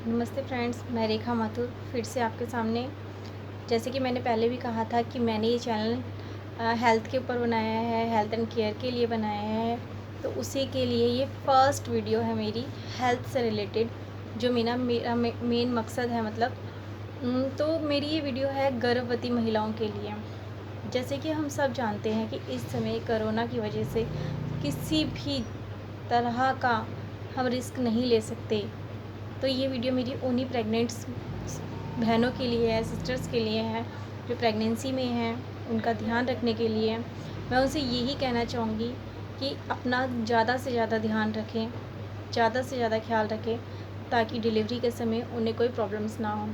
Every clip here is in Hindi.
नमस्ते फ्रेंड्स, मैं रेखा माथुर फिर से आपके सामने। जैसे कि मैंने पहले भी कहा था कि मैंने ये चैनल हेल्थ के ऊपर बनाया है, हेल्थ एंड केयर के लिए बनाया है। तो उसी के लिए ये फर्स्ट वीडियो है मेरी हेल्थ से रिलेटेड, जो मेरा मेन मकसद है। मतलब तो मेरी ये वीडियो है गर्भवती महिलाओं के लिए। जैसे कि हम सब जानते हैं कि इस समय कोरोना की वजह से किसी भी तरह का हम रिस्क नहीं ले सकते। तो ये वीडियो मेरी उन्हीं प्रेग्नेंट्स बहनों के लिए है, सिस्टर्स के लिए है जो प्रेगनेंसी में हैं, उनका ध्यान रखने के लिए। मैं उनसे यही कहना चाहूँगी कि अपना ज़्यादा से ज़्यादा ध्यान रखें, ज़्यादा से ज़्यादा ख्याल रखें, ताकि डिलीवरी के समय उन्हें कोई प्रॉब्लम्स ना हो।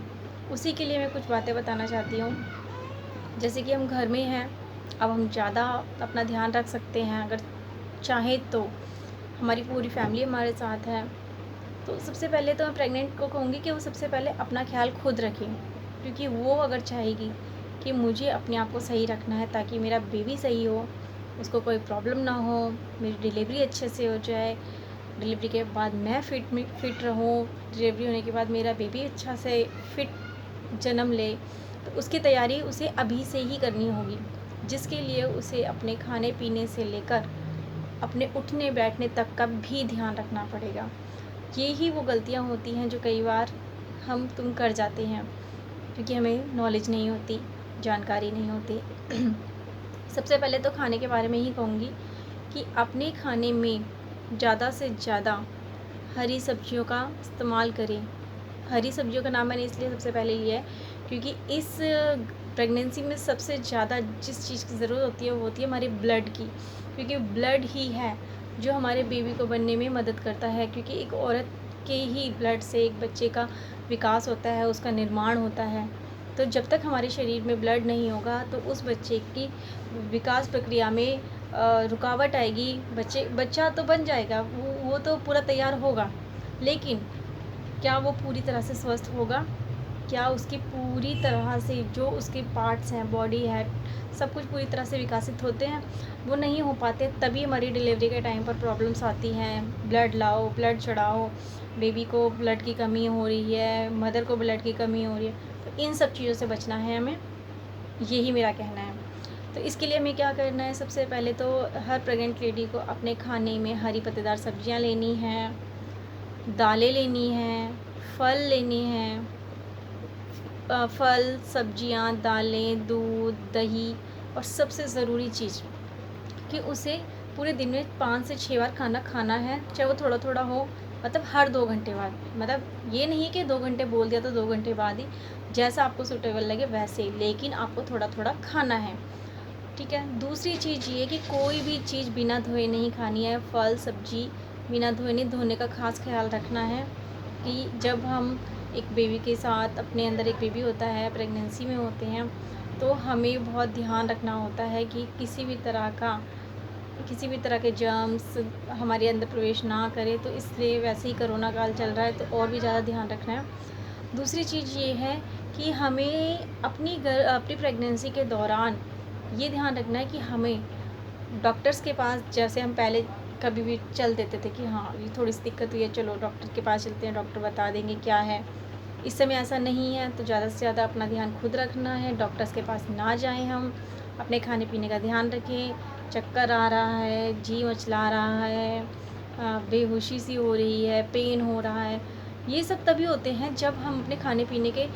उसी के लिए मैं कुछ बातें बताना चाहती हूँ। जैसे कि हम घर में हैं, अब हम ज़्यादा अपना ध्यान रख सकते हैं अगर चाहें तो। हमारी पूरी फैमिली हमारे साथ है। तो सबसे पहले तो मैं प्रेग्नेंट को कहूँगी कि वो सबसे पहले अपना ख्याल खुद रखें, क्योंकि वो अगर चाहेगी कि मुझे अपने आप को सही रखना है ताकि मेरा बेबी सही हो, उसको कोई प्रॉब्लम ना हो, मेरी डिलीवरी अच्छे से हो जाए, डिलीवरी के बाद मैं फिट रहूँ, डिलीवरी होने के बाद मेरा बेबी अच्छा से फिट जन्म ले, तो उसकी तैयारी उसे अभी से ही करनी होगी। जिसके लिए उसे अपने खाने पीने से लेकर अपने उठने बैठने तक का भी ध्यान रखना पड़ेगा। ये ही वो गलतियाँ होती हैं जो कई बार हम तुम कर जाते हैं, क्योंकि हमें नॉलेज नहीं होती, जानकारी नहीं होती। सबसे पहले तो खाने के बारे में ही कहूँगी कि अपने खाने में ज़्यादा से ज़्यादा हरी सब्जियों का इस्तेमाल करें। हरी सब्जियों का नाम मैंने इसलिए सबसे पहले लिया है क्योंकि इस प्रेगनेंसी में सबसे ज़्यादा जिस चीज़ की ज़रूरत होती है वो होती है हमारे ब्लड की, क्योंकि ब्लड ही है जो हमारे बेबी को बनने में मदद करता है। क्योंकि एक औरत के ही ब्लड से एक बच्चे का विकास होता है, उसका निर्माण होता है। तो जब तक हमारे शरीर में ब्लड नहीं होगा तो उस बच्चे की विकास प्रक्रिया में रुकावट आएगी। बच्चा तो बन जाएगा, वो तो पूरा तैयार होगा, लेकिन क्या वो पूरी तरह से स्वस्थ होगा? क्या उसकी पूरी तरह से जो उसके पार्ट्स हैं, बॉडी है, सब कुछ पूरी तरह से विकसित होते हैं? वो नहीं हो पाते। तभी हमारी डिलीवरी के टाइम पर प्रॉब्लम्स आती हैं। ब्लड लाओ, ब्लड चढ़ाओ, बेबी को ब्लड की कमी हो रही है, मदर को ब्लड की कमी हो रही है। तो इन सब चीज़ों से बचना है हमें, यही मेरा कहना है। तो इसके लिए हमें क्या करना है? सबसे पहले तो हर प्रेग्नेंट लेडी को अपने खाने में हरी पत्तेदार सब्जियां लेनी हैं, दालें लेनी हैं, फल लेने हैं। फल, सब्जियां, दालें, दूध, दही, और सबसे ज़रूरी चीज़ कि उसे पूरे दिन में 5 से 6 बार खाना खाना है, चाहे वो थोड़ा थोड़ा हो। मतलब हर 2 घंटे बाद, मतलब ये नहीं है कि 2 घंटे बोल दिया तो 2 घंटे बाद ही, जैसा आपको सूटेबल लगे वैसे ही, लेकिन आपको थोड़ा थोड़ा खाना है। ठीक है। दूसरी चीज़ ये कि कोई भी चीज़ बिना धोए नहीं खानी है। फल सब्जी बिना धोए नहीं, धोने का खास ख्याल रखना है कि जब हम एक बेबी के साथ, अपने अंदर एक बेबी होता है, प्रेगनेंसी में होते हैं, तो हमें बहुत ध्यान रखना होता है कि किसी भी तरह के जर्म्स हमारे अंदर प्रवेश ना करे। तो इसलिए वैसे ही कोरोना काल चल रहा है तो और भी ज़्यादा ध्यान रखना है। दूसरी चीज़ ये है कि हमें अपनी प्रेगनेंसी के दौरान ये ध्यान रखना है कि हमें डॉक्टर्स के पास, जैसे हम पहले कभी भी चल देते थे कि हाँ ये थोड़ी सी दिक्कत हुई है, चलो डॉक्टर के पास चलते हैं, डॉक्टर बता देंगे क्या है। इस समय ऐसा नहीं है। तो ज़्यादा से ज़्यादा अपना ध्यान खुद रखना है, डॉक्टर्स के पास ना जाएं। हम अपने खाने पीने का ध्यान रखें। चक्कर आ रहा है, जी मचला रहा है, बेहोशी सी हो रही है, पेन हो रहा है, ये सब तभी होते हैं जब हम अपने खाने पीने के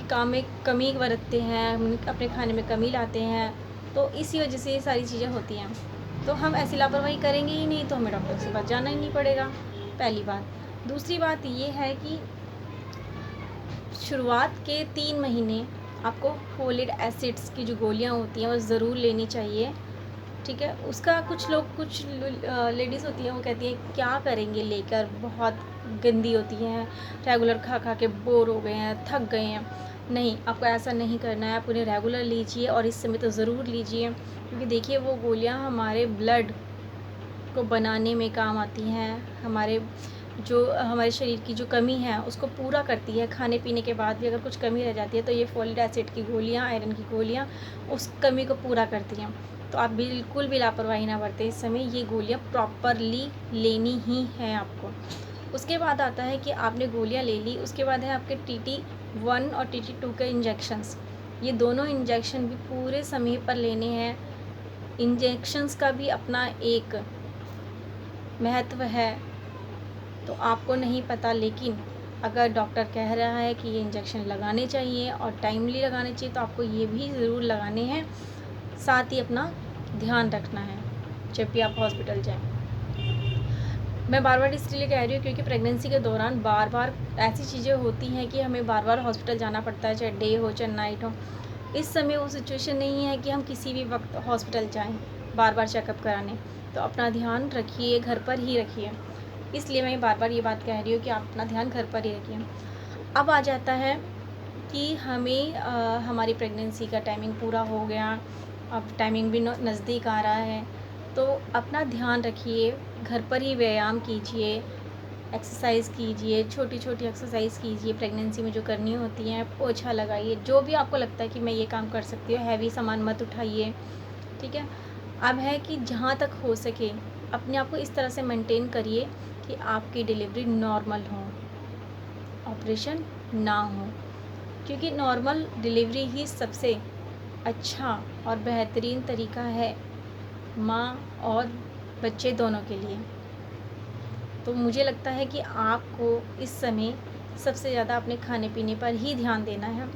काम में कमी बरतते हैं, हम अपने खाने में कमी लाते हैं। तो इसी वजह से ये सारी चीज़ें होती हैं। तो हम ऐसी लापरवाही करेंगे ही नहीं तो हमें डॉक्टर के पास जाना ही नहीं पड़ेगा, पहली बात। दूसरी बात ये है कि शुरुआत के 3 महीने आपको फोलिक एसिड्स की जो गोलियां होती हैं वो ज़रूर लेनी चाहिए। ठीक है। उसका कुछ लेडीज़ होती हैं वो कहती हैं क्या करेंगे लेकर, बहुत गंदी होती हैं, रेगुलर खा खा के बोर हो गए हैं, थक गए हैं। नहीं, आपको ऐसा नहीं करना है। आप उन्हें रेगुलर लीजिए, और इस समय तो ज़रूर लीजिए, क्योंकि देखिए वो गोलियां हमारे ब्लड को बनाने में काम आती हैं। हमारे शरीर की जो कमी है उसको पूरा करती है। खाने पीने के बाद भी अगर कुछ कमी रह जाती है तो ये फोलिक एसिड की गोलियां, आयरन की गोलियां उस कमी को पूरा करती हैं। तो आप बिल्कुल भी लापरवाही ना बरतें। इस समय ये गोलियां प्रॉपरली लेनी ही हैं आपको। उसके बाद आता है कि आपने गोलियां ले ली, उसके बाद है आपके TT1 और TT2 के इंजेक्शंस। ये दोनों इंजेक्शन भी पूरे समय पर लेने हैं। इंजेक्शंस का भी अपना एक महत्व है, तो आपको नहीं पता, लेकिन अगर डॉक्टर कह रहा है कि ये इंजेक्शन लगाने चाहिए और टाइमली लगाने चाहिए, तो आपको ये भी ज़रूर लगाने हैं। साथ ही अपना ध्यान रखना है जब भी आप हॉस्पिटल जाएं। मैं बार बार इसलिए कह रही हूँ क्योंकि प्रेगनेंसी के दौरान बार बार ऐसी चीज़ें होती हैं कि हमें बार बार हॉस्पिटल जाना पड़ता है, चाहे डे हो चाहे नाइट हो। इस समय वो सिचुएशन नहीं है कि हम किसी भी वक्त हॉस्पिटल जाएं बार बार चेकअप कराने। तो अपना ध्यान रखिए, घर पर ही रखिए। इसलिए मैं बार बार ये बात कह रही हूँ कि आप अपना ध्यान घर पर ही रखिए। अब आ जाता है कि हमें हमारी प्रेगनेंसी का टाइमिंग पूरा हो गया, अब टाइमिंग भी नज़दीक आ रहा है, तो अपना ध्यान रखिए, घर पर ही व्यायाम कीजिए, एक्सरसाइज कीजिए, छोटी छोटी एक्सरसाइज कीजिए प्रेगनेंसी में जो करनी होती हैं। पोछा लगाइए, जो भी आपको लगता है कि मैं ये काम कर सकती हूँ। हैवी सामान मत उठाइए, ठीक है। अब है कि जहाँ तक हो सके अपने आप को इस तरह से मेंटेन करिए कि आपकी डिलीवरी नॉर्मल हो, ऑपरेशन ना हो, क्योंकि नॉर्मल डिलीवरी ही सबसे अच्छा और बेहतरीन तरीका है माँ और बच्चे दोनों के लिए। तो मुझे लगता है कि आपको इस समय सबसे ज़्यादा अपने खाने पीने पर ही ध्यान देना है।